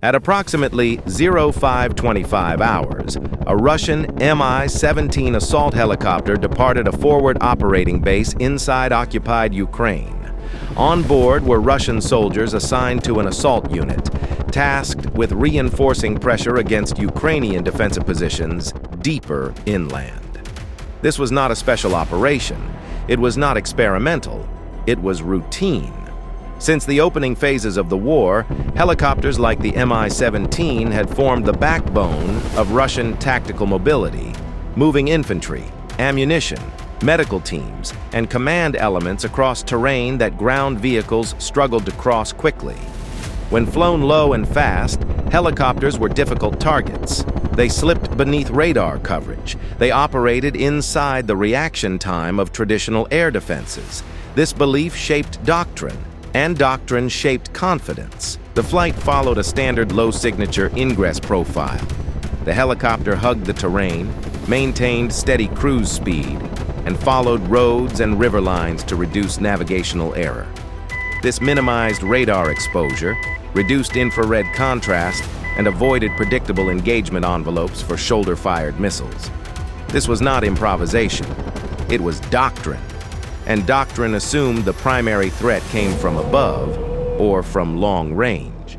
At approximately 0525 hours, a Russian Mi-17 assault helicopter departed a forward operating base inside occupied Ukraine. On board were Russian soldiers assigned to an assault unit, tasked with reinforcing pressure against Ukrainian defensive positions deeper inland. This was not a special operation. It was not experimental. It was routine. Since the opening phases of the war, helicopters like the Mi-17 had formed the backbone of Russian tactical mobility, moving infantry, ammunition, medical teams, and command elements across terrain that ground vehicles struggled to cross quickly. When flown low and fast, helicopters were difficult targets. They slipped beneath radar coverage. They operated inside the reaction time of traditional air defenses. This belief shaped doctrine, and doctrine shaped confidence. The flight followed a standard low-signature ingress profile. The helicopter hugged the terrain, maintained steady cruise speed, and followed roads and river lines to reduce navigational error. This minimized radar exposure, reduced infrared contrast, and avoided predictable engagement envelopes for shoulder-fired missiles. This was not improvisation. It was doctrine. And doctrine assumed the primary threat came from above or from long range.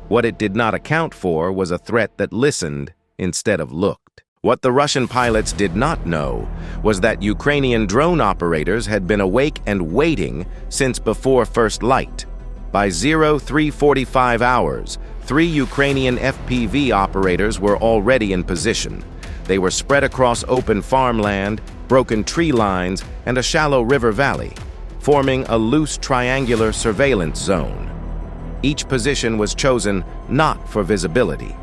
What it did not account for was a threat that listened instead of looked. What the Russian pilots did not know was that Ukrainian drone operators had been awake and waiting since before first light. By 0345 hours, 3 Ukrainian FPV operators were already in position. They were spread across open farmland, broken tree lines, and a shallow river valley, forming a loose triangular surveillance zone. Each position was chosen not for visibility,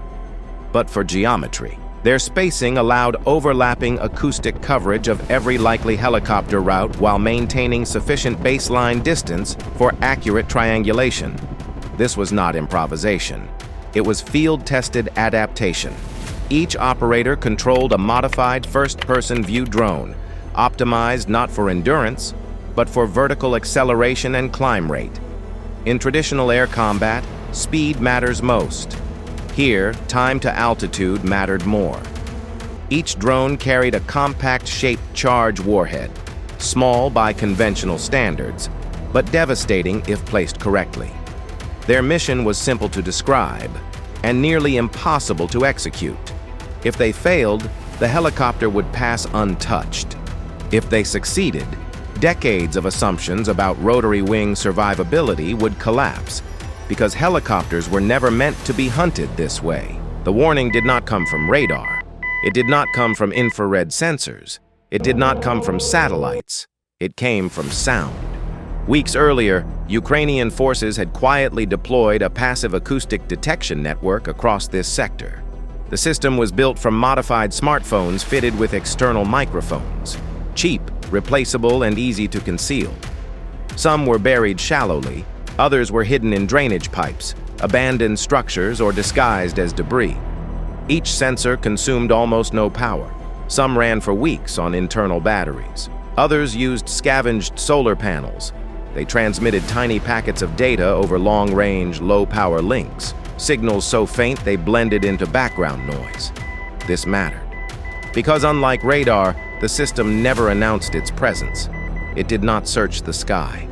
but for geometry. Their spacing allowed overlapping acoustic coverage of every likely helicopter route while maintaining sufficient baseline distance for accurate triangulation. This was not improvisation. It was field-tested adaptation. Each operator controlled a modified first-person view drone, optimized not for endurance, but for vertical acceleration and climb rate. In traditional air combat, speed matters most. Here, time to altitude mattered more. Each drone carried a compact-shaped charge warhead, small by conventional standards, but devastating if placed correctly. Their mission was simple to describe and nearly impossible to execute. If they failed, the helicopter would pass untouched. If they succeeded, decades of assumptions about rotary-wing survivability would collapse, because helicopters were never meant to be hunted this way. The warning did not come from radar. It did not come from infrared sensors. It did not come from satellites. It came from sound. Weeks earlier, Ukrainian forces had quietly deployed a passive acoustic detection network across this sector. The system was built from modified smartphones fitted with external microphones, cheap, replaceable, and easy to conceal. Some were buried shallowly, others were hidden in drainage pipes, abandoned structures, or disguised as debris. Each sensor consumed almost no power. Some ran for weeks on internal batteries. Others used scavenged solar panels. They transmitted tiny packets of data over long-range, low-power links, signals so faint they blended into background noise. This mattered, because unlike radar, the system never announced its presence. It did not search the sky.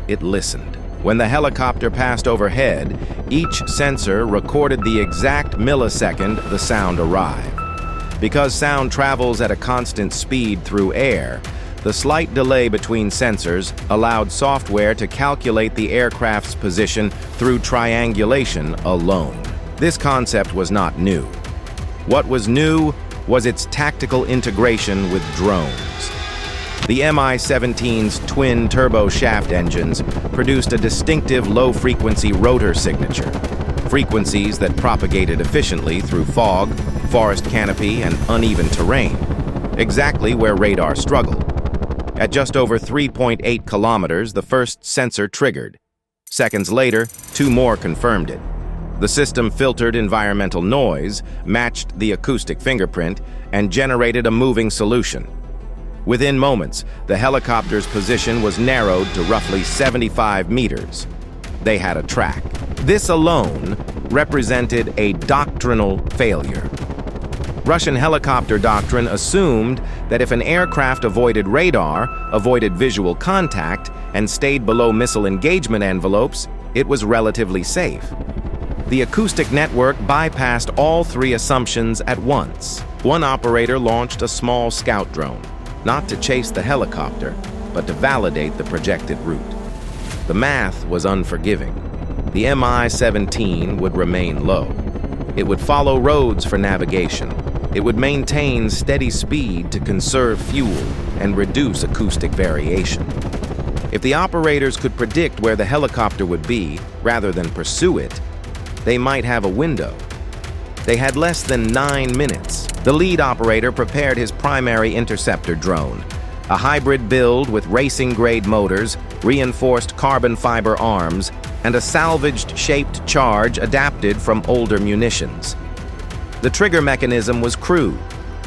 It listened. When the helicopter passed overhead, each sensor recorded the exact millisecond the sound arrived. Because sound travels at a constant speed through air, the slight delay between sensors allowed software to calculate the aircraft's position through triangulation alone. This concept was not new. What was new was its tactical integration with drones. The Mi-17's twin turbo shaft engines produced a distinctive low-frequency rotor signature, frequencies that propagated efficiently through fog, forest canopy, and uneven terrain, exactly where radar struggled. At just over 3.8 kilometers, the first sensor triggered. Seconds later, 2 more confirmed it. The system filtered environmental noise, matched the acoustic fingerprint, and generated a moving solution. Within moments, the helicopter's position was narrowed to roughly 75 meters. They had a track. This alone represented a doctrinal failure. Russian helicopter doctrine assumed that if an aircraft avoided radar, avoided visual contact, and stayed below missile engagement envelopes, it was relatively safe. The acoustic network bypassed all three assumptions at once. One operator launched a small scout drone, not to chase the helicopter, but to validate the projected route. The math was unforgiving. The Mi-17 would remain low. It would follow roads for navigation. It would maintain steady speed to conserve fuel and reduce acoustic variation. If the operators could predict where the helicopter would be, rather than pursue it, they might have a window. They had less than 9 minutes. The lead operator prepared his primary interceptor drone, a hybrid build with racing-grade motors, reinforced carbon fiber arms, and a salvaged-shaped charge adapted from older munitions. The trigger mechanism was crude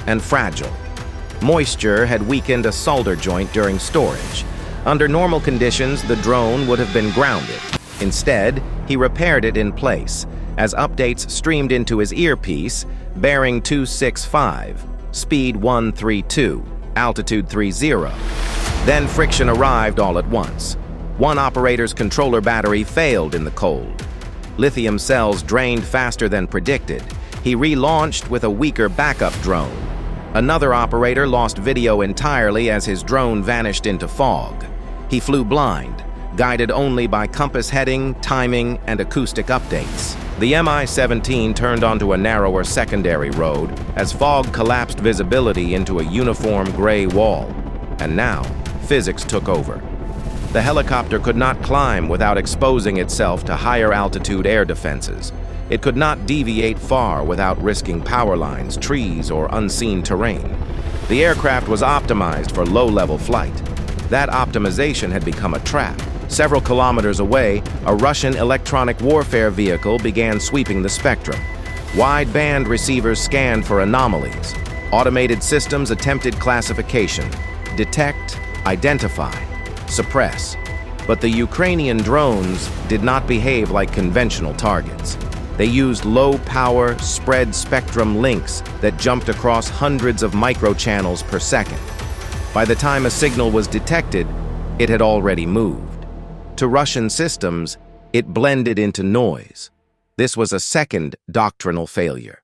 and fragile. Moisture had weakened a solder joint during storage. Under normal conditions, the drone would have been grounded. Instead, he repaired it in place, as updates streamed into his earpiece, bearing 265, speed 132, altitude 30. Then friction arrived all at once. One operator's controller battery failed in the cold. Lithium cells drained faster than predicted. He relaunched with a weaker backup drone. Another operator lost video entirely as his drone vanished into fog. He flew blind, guided only by compass heading, timing, and acoustic updates. The Mi-17 turned onto a narrower secondary road as fog collapsed visibility into a uniform gray wall. And now, physics took over. The helicopter could not climb without exposing itself to higher altitude air defenses. It could not deviate far without risking power lines, trees, or unseen terrain. The aircraft was optimized for low-level flight. That optimization had become a trap. Several kilometers away, a Russian electronic warfare vehicle began sweeping the spectrum. Wide-band receivers scanned for anomalies. Automated systems attempted classification, detect, identify, suppress. But the Ukrainian drones did not behave like conventional targets. They used low-power, spread-spectrum links that jumped across hundreds of microchannels per second. By the time a signal was detected, it had already moved. To Russian systems, it blended into noise. This was a second doctrinal failure.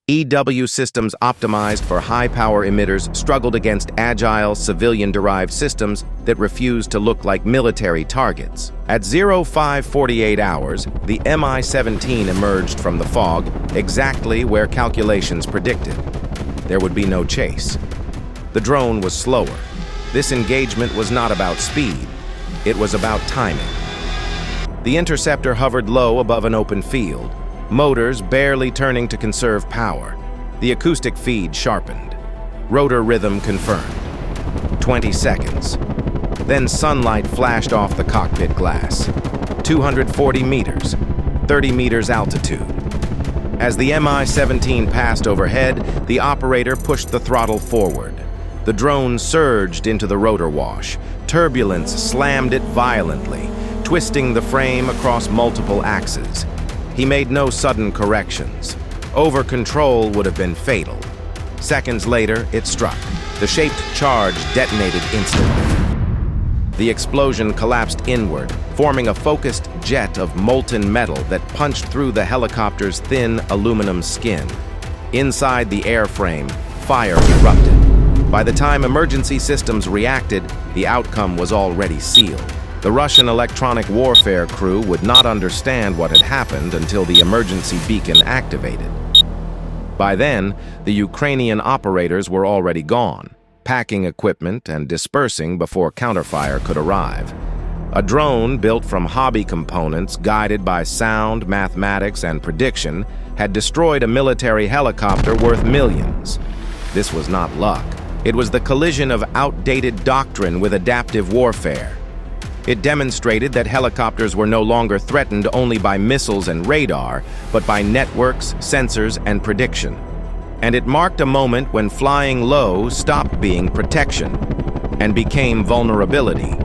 EW systems optimized for high-power emitters struggled against agile, civilian-derived systems that refused to look like military targets. At 0548 hours, the Mi-17 emerged from the fog exactly where calculations predicted. There would be no chase. The drone was slower. This engagement was not about speed. It was about timing. The interceptor hovered low above an open field, motors barely turning to conserve power. The acoustic feed sharpened. Rotor rhythm confirmed. 20 seconds. Then sunlight flashed off the cockpit glass. 240 meters, 30 meters altitude. As the Mi-17 passed overhead, the operator pushed the throttle forward. The drone surged into the rotor wash. Turbulence slammed it violently, twisting the frame across multiple axes. He made no sudden corrections. Over-control would have been fatal. Seconds later, it struck. The shaped charge detonated instantly. The explosion collapsed inward, forming a focused jet of molten metal that punched through the helicopter's thin aluminum skin. Inside the airframe, fire erupted. By the time emergency systems reacted, the outcome was already sealed. The Russian electronic warfare crew would not understand what had happened until the emergency beacon activated. By then, the Ukrainian operators were already gone, packing equipment and dispersing before counterfire could arrive. A drone built from hobby components, guided by sound, mathematics, and prediction, had destroyed a military helicopter worth millions. This was not luck. It was the collision of outdated doctrine with adaptive warfare. It demonstrated that helicopters were no longer threatened only by missiles and radar, but by networks, sensors, and prediction. And it marked a moment when flying low stopped being protection and became vulnerability.